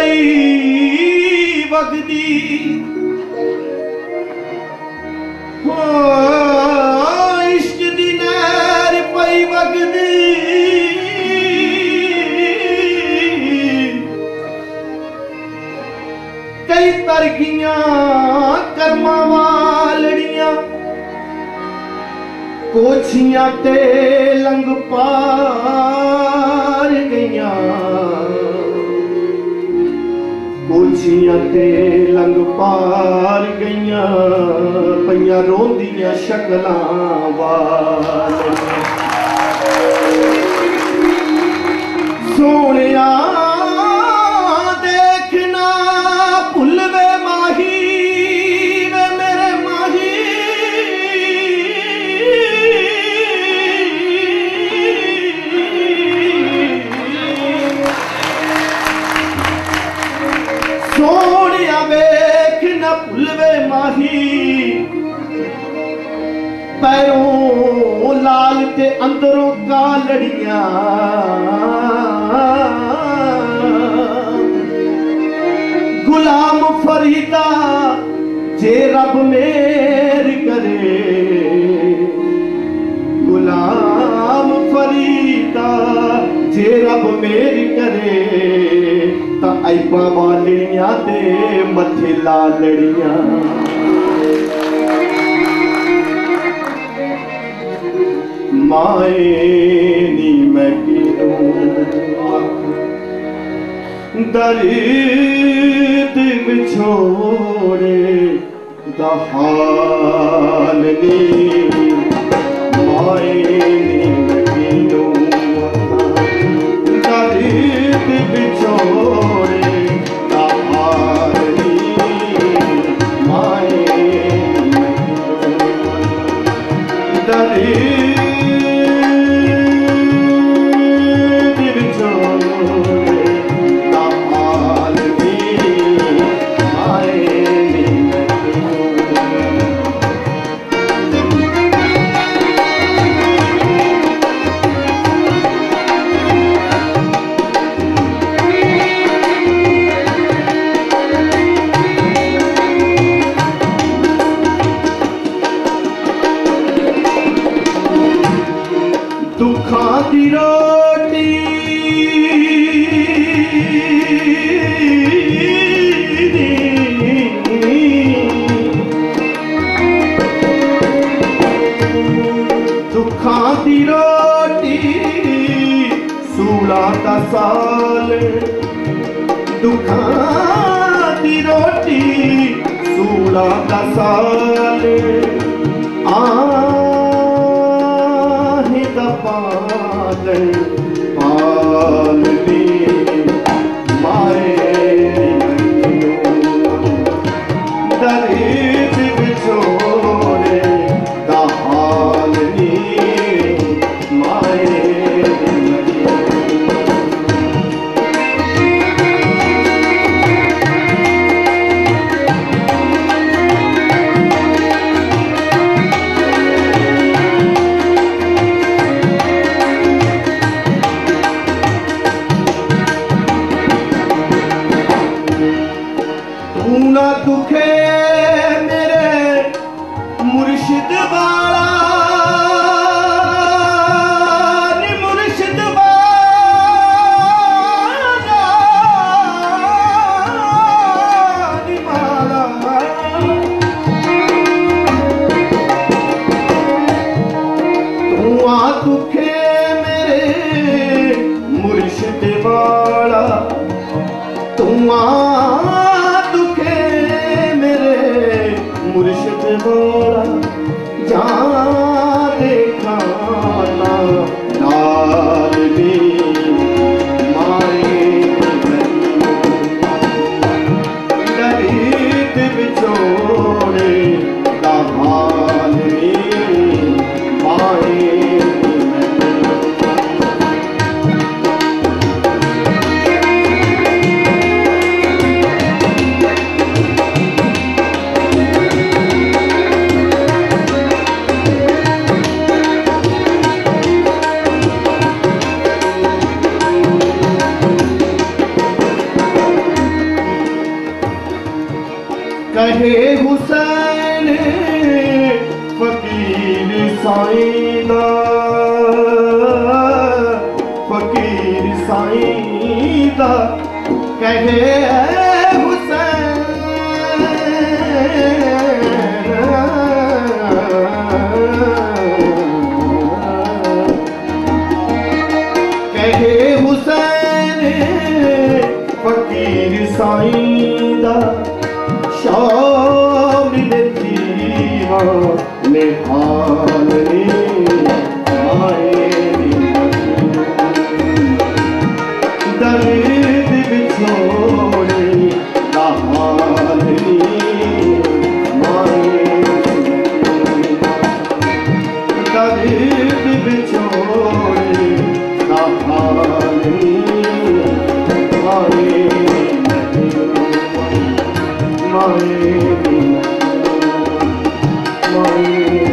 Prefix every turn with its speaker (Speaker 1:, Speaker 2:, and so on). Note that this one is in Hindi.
Speaker 1: पई वगदी हो इश्क दी नहर पई वगदी कई तरगियां कर्मा वालड़ियां कोछियां ते लंग पार गईयां कोछियां ते लंग पार गईयां पईयां रोंदियां शक्लां वालियां सोहणिया देखना भुलवे माही वे मेरे माही सोहणिया वेख न भुलवे माही पैरों लाल ते अंदरों कालड़ियां गुलाम फरीदा जे रब मेर करे गुलाम फरीदा जे रब मेर करे ता ऐबा वालियां दे मथे लालड़ियां माए नी मैं दर्द बिछोड़े दहाल नी माए नी मैं दर्द बिछोड़े दहाल नी माए दर्द दुखां दी रोटी दुखां दी रोटी 16 साल दुखां दी रोटी 16 साल पालन पालनी माए दर्द बिछोड़े दहालनी माए ना दुखे मेरे मुर्शिद वाला नी मुर्शिद वाला नी माला तू आ दुखे मेरे मुर्शिद वाला तू आ मुर्शिद वाला जा देखा लाल नी माए दर्द बिछोड़े दहाल नी माए कहे हुसैन फकीर साईं दा, फकीर साईं दा कहे हुसैन, कहे हुसैन फकीर साईं दा शामिल दीवाने हाल नी माए दर्द बिछोड़े दा हाल नी माए दर्द बिछोड़े दा हाल नी माए माए माए